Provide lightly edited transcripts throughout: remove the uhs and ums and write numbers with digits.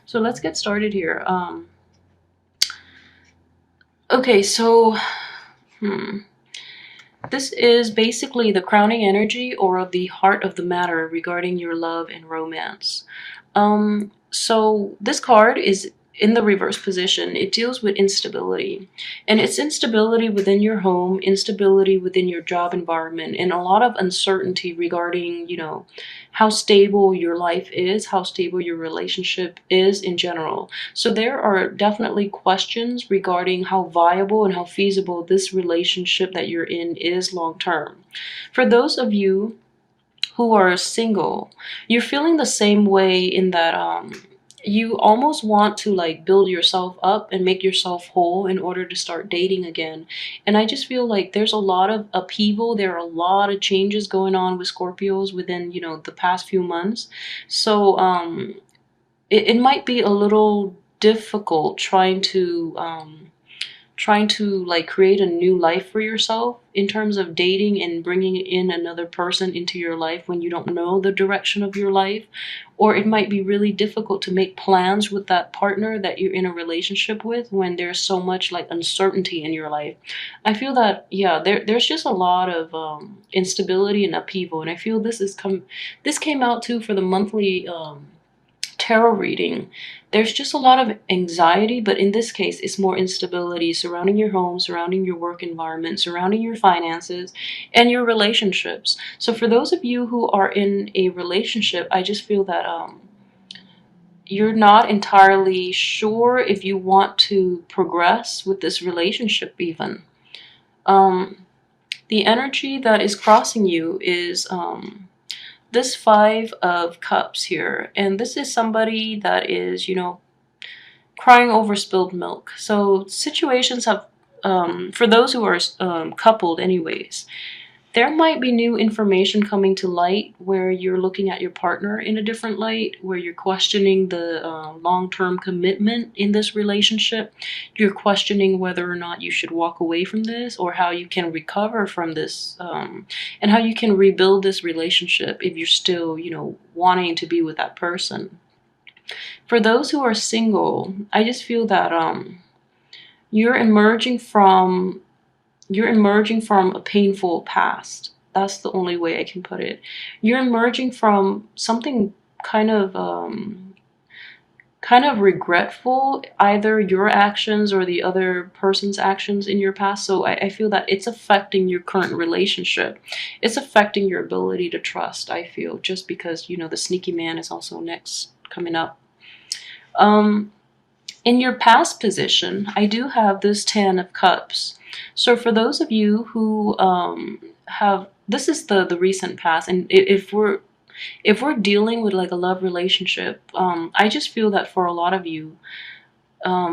So let's get started here. Okay, so hmm, this is basically the crowning energy or the heart of the matter regarding your love and romance. So this card is in the reverse position. It deals with instability, and it's instability within your home, instability within your job environment, and a lot of uncertainty regarding, how stable your life is, how stable your relationship is in general. So there are definitely questions regarding how viable and how feasible this relationship that you're in is long term. For those of you who are single, you're feeling the same way in that you almost want to like build yourself up and make yourself whole in order to start dating again. And I just feel like there's a lot of upheaval, there are a lot of changes going on with Scorpios within, the past few months. So it might be a little difficult trying to like create a new life for yourself in terms of dating and bringing in another person into your life when you don't know the direction of your life. Or it might be really difficult to make plans with that partner that you're in a relationship with when there's so much like uncertainty in your life. I feel that, yeah, there's just a lot of instability and upheaval, and I feel this came out too for the monthly tarot reading. There's just a lot of anxiety, but in this case, it's more instability surrounding your home, surrounding your work environment, surrounding your finances, and your relationships. So, for those of you who are in a relationship, I just feel that you're not entirely sure if you want to progress with this relationship, even. Um, the energy that is crossing you is this Five of Cups here, and this is somebody that is, crying over spilled milk. So situations have, for those who are coupled, anyways, there might be new information coming to light where you're looking at your partner in a different light, where you're questioning the long-term commitment in this relationship. You're questioning whether or not you should walk away from this, or how you can recover from this, and how you can rebuild this relationship if you're still, wanting to be with that person. For those who are single, I just feel that you're emerging from you're emerging from a painful past. That's the only way I can put it. You're emerging from something kind of regretful, either your actions or the other person's actions in your past. So I feel that it's affecting your current relationship. It's affecting your ability to trust, I feel, just because, the sneaky man is also next coming up. Um, in your past position, I do have this Ten of Cups. So for those of you who have, this is the recent past, and if we're dealing with like a love relationship, I just feel that for a lot of you,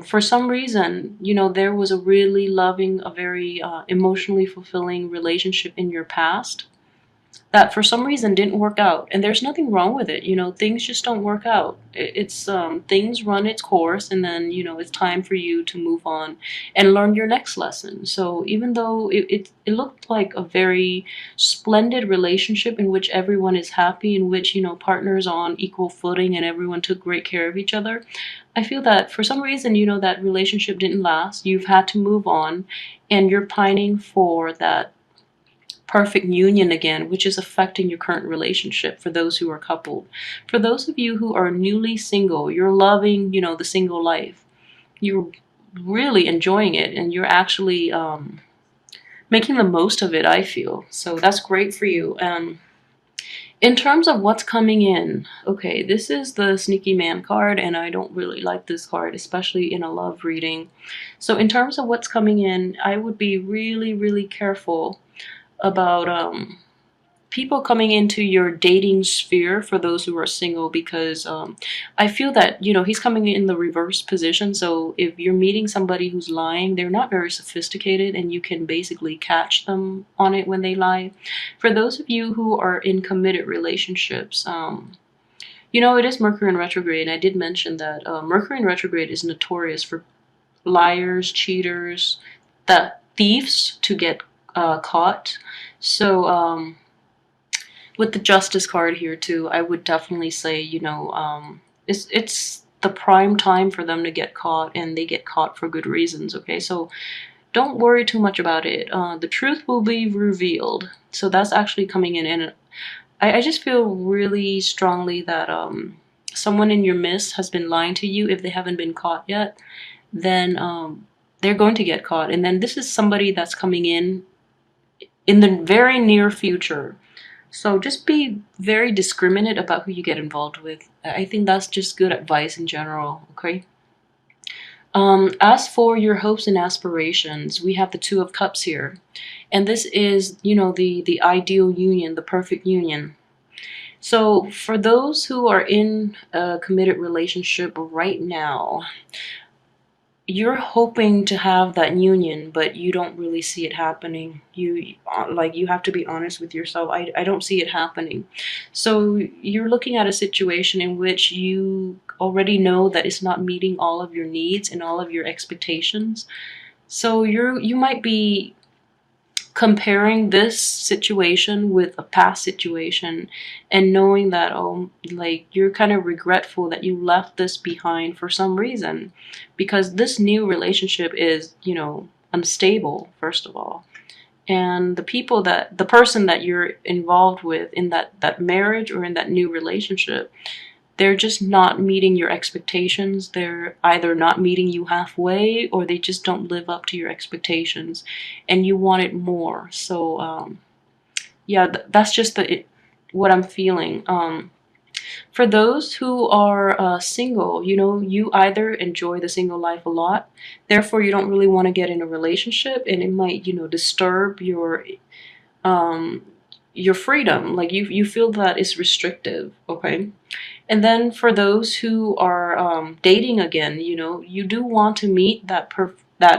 for some reason, there was a really loving, a very emotionally fulfilling relationship in your past that for some reason didn't work out, and there's nothing wrong with it. Things just don't work out. It's things run its course, and then it's time for you to move on and learn your next lesson. So even though it looked like a very splendid relationship in which everyone is happy, in which partners on equal footing and everyone took great care of each other, I feel that for some reason, that relationship didn't last. You've had to move on, and you're pining for that perfect union again, which is affecting your current relationship for those who are coupled. For those of you who are newly single, you're loving, the single life. You're really enjoying it, and you're actually making the most of it, I feel. So that's great for you. In terms of what's coming in, okay, this is the Sneaky Man card, and I don't really like this card, especially in a love reading. So in terms of what's coming in, I would be really, really careful about people coming into your dating sphere for those who are single, because I feel that he's coming in the reverse position. So if you're meeting somebody who's lying, they're not very sophisticated, and you can basically catch them on it when they lie. For those of you who are in committed relationships, it is Mercury in retrograde, and I did mention that Mercury in retrograde is notorious for liars, cheaters, the thieves to get caught. So with the Justice card here too, I would definitely say, it's the prime time for them to get caught, and they get caught for good reasons, okay? So don't worry too much about it. The truth will be revealed. So that's actually coming in, and I just feel really strongly that someone in your midst has been lying to you. If they haven't been caught yet, then they're going to get caught. And then this is somebody that's coming in the very near future. So just be very discriminate about who you get involved with. I think that's just good advice in general, okay? As for your hopes and aspirations, we have the Two of Cups here. And this is, you know, the ideal union, the perfect union. So for those who are in a committed relationship right now, you're hoping to have that union, but you don't really see it happening. You have to be honest with yourself. I don't see it happening. So you're looking at a situation in which you already know that it's not meeting all of your needs and all of your expectations. So you might be comparing this situation with a past situation and knowing that, oh, like, you're kind of regretful that you left this behind for some reason, because this new relationship is, you know, unstable, first of all. And the person that you're involved with in that marriage or in that new relationship, they're just not meeting your expectations. They're either not meeting you halfway, or they just don't live up to your expectations, and you want it more. So yeah, that's just what I'm feeling. For those who are single, you know, you either enjoy the single life a lot, therefore you don't really want to get in a relationship, and it might, you know, disturb your freedom. Like you feel that it's restrictive, okay? And then for those who are dating again, you know, you do want to meet that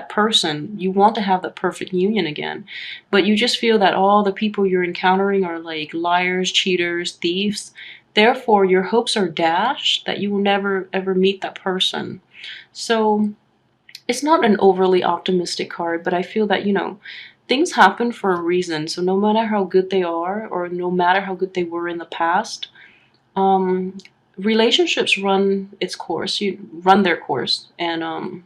person. You want to have that perfect union again, but you just feel that all the people you're encountering are like liars, cheaters, thieves. Therefore, your hopes are dashed that you will never ever meet that person. So it's not an overly optimistic card, but I feel that, you know, things happen for a reason. So no matter how good they are, or no matter how good they were in the past, um, relationships run its course. You run their course, and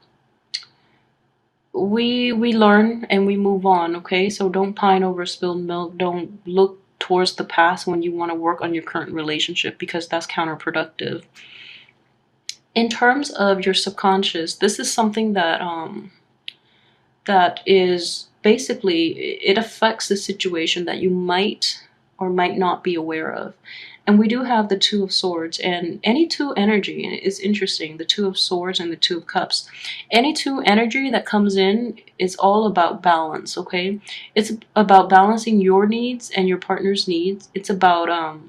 we learn and we move on. Okay, so don't pine over spilled milk. Don't look towards the past when you want to work on your current relationship, because that's counterproductive. In terms of your subconscious, this is something that is basically, it affects the situation that you might or might not be aware of. And we do have the Two of Swords, and any two energy is interesting. The Two of Swords and the Two of Cups. Any two energy that comes in is all about balance, okay? It's about balancing your needs and your partner's needs. It's about,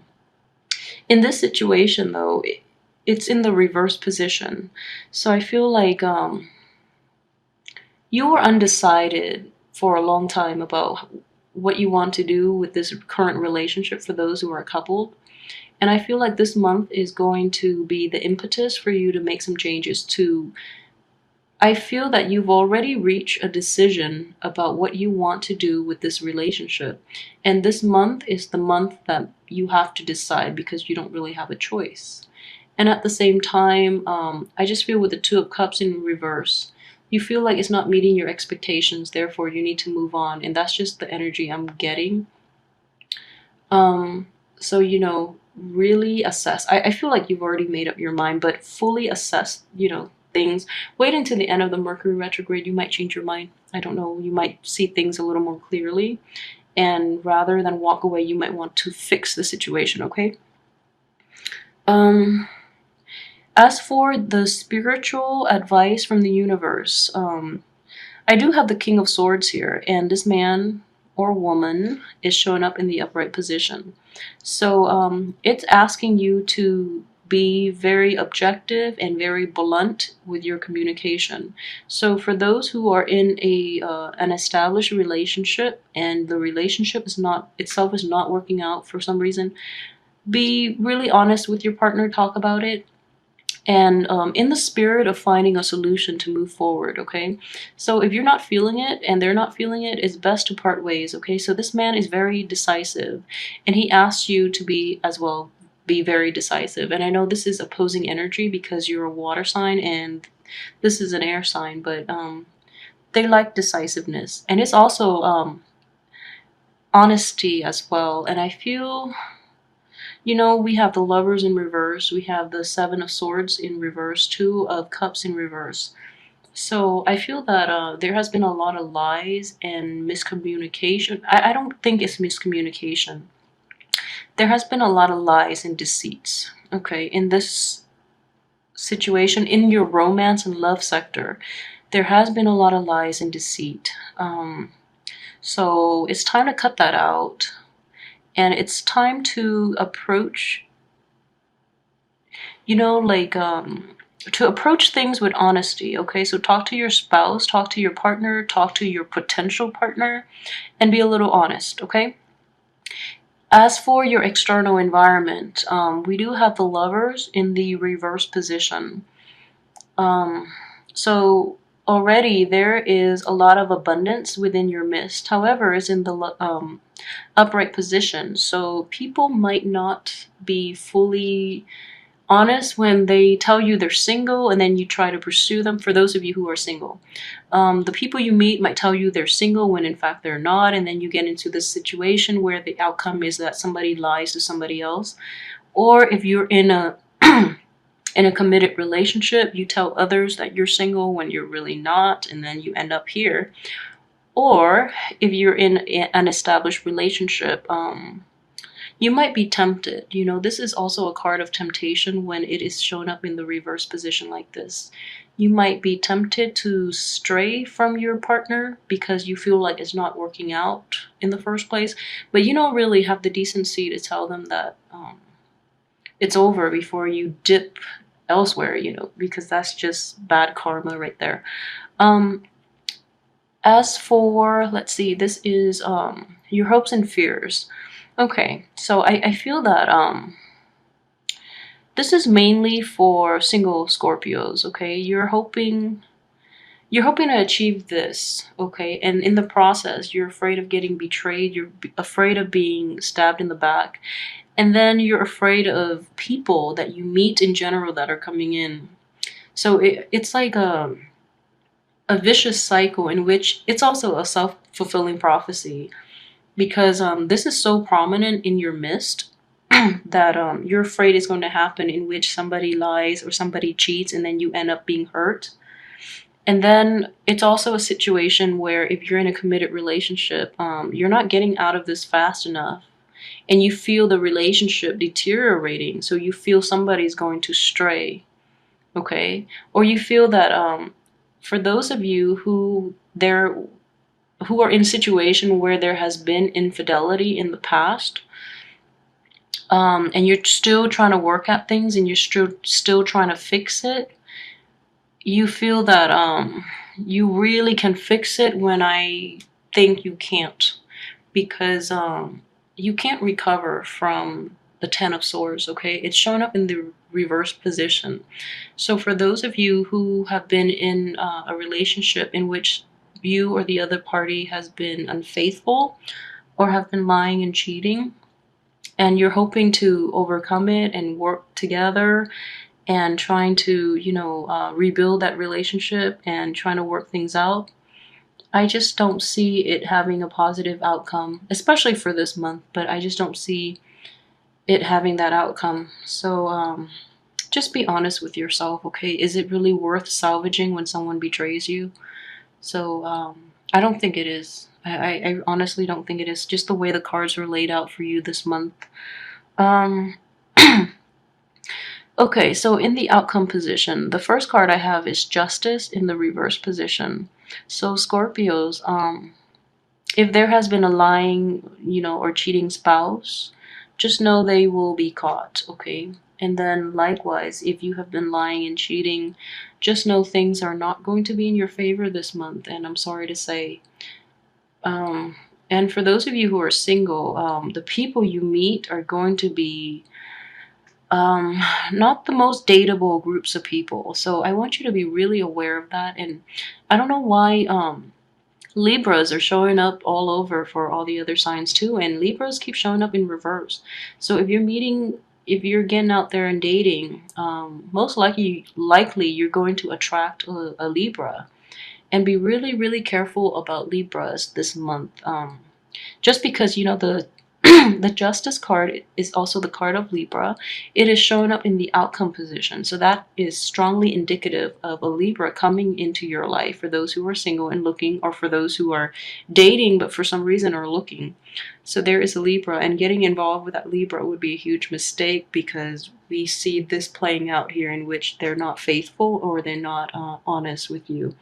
in this situation though, it's in the reverse position. So I feel like you were undecided for a long time about what you want to do with this current relationship, for those who are coupled. And I feel like this month is going to be the impetus for you to make some changes to. I feel that you've already reached a decision about what you want to do with this relationship. And this month is the month that you have to decide, because you don't really have a choice. And at the same time, I just feel with the Two of Cups in reverse, you feel like it's not meeting your expectations, therefore you need to move on. And that's just the energy I'm getting. So, you know, really assess. I feel like you've already made up your mind, but fully assess, you know, things. Wait until the end of the Mercury retrograde. You might change your mind. I don't know. You might see things a little more clearly. And rather than walk away, you might want to fix the situation, okay? As for the spiritual advice from the universe, I do have the King of Swords here, and this man or woman is showing up in the upright position. So it's asking you to be very objective and very blunt with your communication. So for those who are in an established relationship, and the relationship is not working out for some reason, be really honest with your partner, talk about it, and in the spirit of finding a solution to move forward, okay? So if you're not feeling it and they're not feeling it, it's best to part ways, okay? So this man is very decisive, and he asks you to be as well be very decisive. And I know this is opposing energy because you're a water sign and this is an air sign, but they like decisiveness. And it's also honesty as well. And I feel, you know, we have the Lovers in reverse, we have the Seven of Swords in reverse, Two of Cups in reverse. So I feel that there has been a lot of lies and miscommunication. I don't think it's miscommunication. There has been a lot of lies and deceits, okay, in this situation, in your romance and love sector. There has been a lot of lies and deceit. So it's time to cut that out. And it's time to approach, you know, like, to approach things with honesty, okay? So talk to your spouse, talk to your partner, talk to your potential partner, and be a little honest, okay? As for your external environment, we do have the Lovers in the reverse position. So already there is a lot of abundance within your midst. However, it's in the upright position. So people might not be fully honest when they tell you they're single and then you try to pursue them. For those of you who are single, the people you meet might tell you they're single when in fact they're not, and then you get into this situation where the outcome is that somebody lies to somebody else. Or if you're in a in a committed relationship, you tell others that you're single when you're really not, and then you end up here. Or if you're in an established relationship, you might be tempted. You know, this is also a card of temptation when it is shown up in the reverse position like this. You might be tempted to stray from your partner because you feel like it's not working out in the first place, but you don't really have the decency to tell them that it's over before you dip elsewhere, you know, because that's just bad karma right there. As for, let's see, this is your hopes and fears. Okay, so I feel that this is mainly for single Scorpios, okay? You're hoping to achieve this, okay? And in the process, you're afraid of getting betrayed, you're afraid of being stabbed in the back, and then you're afraid of people that you meet in general that are coming in. So it's like a vicious cycle in which it's also a self-fulfilling prophecy, because this is so prominent in your midst that you're afraid it's going to happen, in which somebody lies or somebody cheats and then you end up being hurt. And then it's also a situation where if you're in a committed relationship, you're not getting out of this fast enough and you feel the relationship deteriorating. So you feel somebody's going to stray, okay? Or you feel that for those of you who are in a situation where there has been infidelity in the past, and you're still trying to work at things and you're still trying to fix it, you feel that you really can fix it when I think you can't, because you can't recover from the Ten of Swords, okay? It's showing up in the reverse position. So for those of you who have been in a relationship in which you or the other party has been unfaithful or have been lying and cheating, and you're hoping to overcome it and work together and trying to, you know, rebuild that relationship and trying to work things out, I just don't see it having a positive outcome, especially for this month, but I just don't see it having that outcome. So just be honest with yourself, okay? Is it really worth salvaging when someone betrays you? So I don't think it is. I honestly don't think it is, just the way the cards are laid out for you this month. Okay, so in the outcome position, the first card I have is Justice in the reverse position. So Scorpios, if there has been a lying, you know, or cheating spouse, just know they will be caught, okay? And then likewise, if you have been lying and cheating, just know things are not going to be in your favor this month, and I'm sorry to say. And for those of you who are single, the people you meet are going to be not the most dateable groups of people. So I want you to be really aware of that. And I don't know why Libras are showing up all over for all the other signs too, and Libras keep showing up in reverse. So if you're meeting if you're getting out there and dating, most likely you're going to attract a Libra. And be really, really careful about Libras this month. Just because, you know, the the Justice card is also the card of Libra. It is showing up in the outcome position. So that is strongly indicative of a Libra coming into your life for those who are single and looking, or for those who are dating but for some reason are looking. So there is a Libra, and getting involved with that Libra would be a huge mistake, because we see this playing out here in which they're not faithful or they're not honest with you.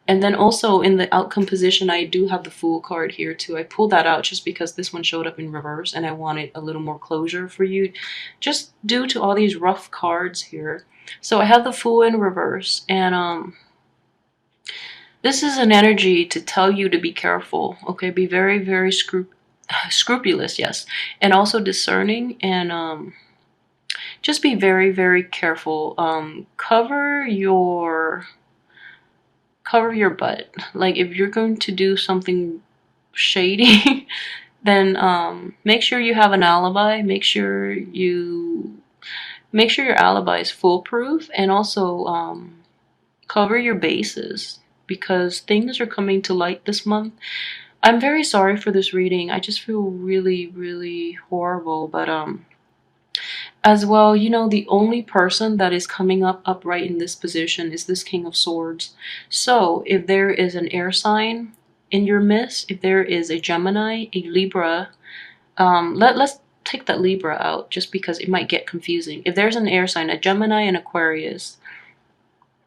And then also in the outcome position, I do have the Fool card here too. I pulled that out just because this one showed up in reverse and I wanted a little more closure for you, just due to all these rough cards here. So I have the Fool in reverse, and this is an energy to tell you to be careful, okay? Be very, very scrupulous, yes, and also discerning, and just be very, very careful. Cover your butt. Like, if you're going to do something shady, then make sure you have an alibi. Make sure your alibi is foolproof, and also cover your bases, because things are coming to light this month. I'm very sorry for this reading. I just feel really, really horrible, but as well, you know, the only person that is coming up upright in this position is this King of Swords. So if there is an air sign in your midst, if there is a Gemini, a Libra, let's take that Libra out just because it might get confusing. If there's an air sign, a Gemini and Aquarius,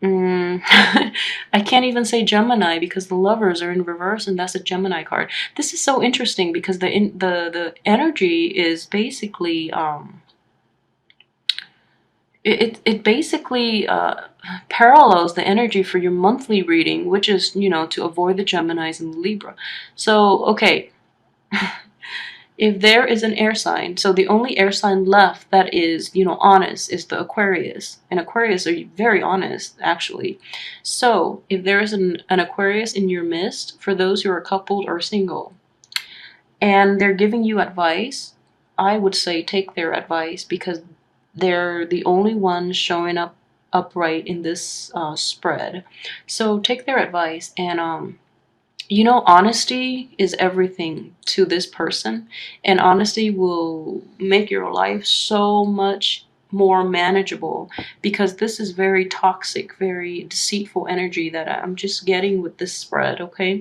I can't even say Gemini because the Lovers are in reverse, and that's a Gemini card. This is so interesting because the energy is basically it basically parallels the energy for your monthly reading, which is, you know, to avoid the Geminis and the Libra. So, okay, if there is an air sign, so the only air sign left that is, you know, honest is the Aquarius. And Aquarius are very honest, actually. So, if there is an Aquarius in your midst, for those who are coupled or single, and they're giving you advice, I would say take their advice, because they're the only ones showing up upright in this spread. So take their advice, and you know, honesty is everything to this person, and honesty will make your life so much more manageable, because this is very toxic, very deceitful energy that I'm just getting with this spread, okay?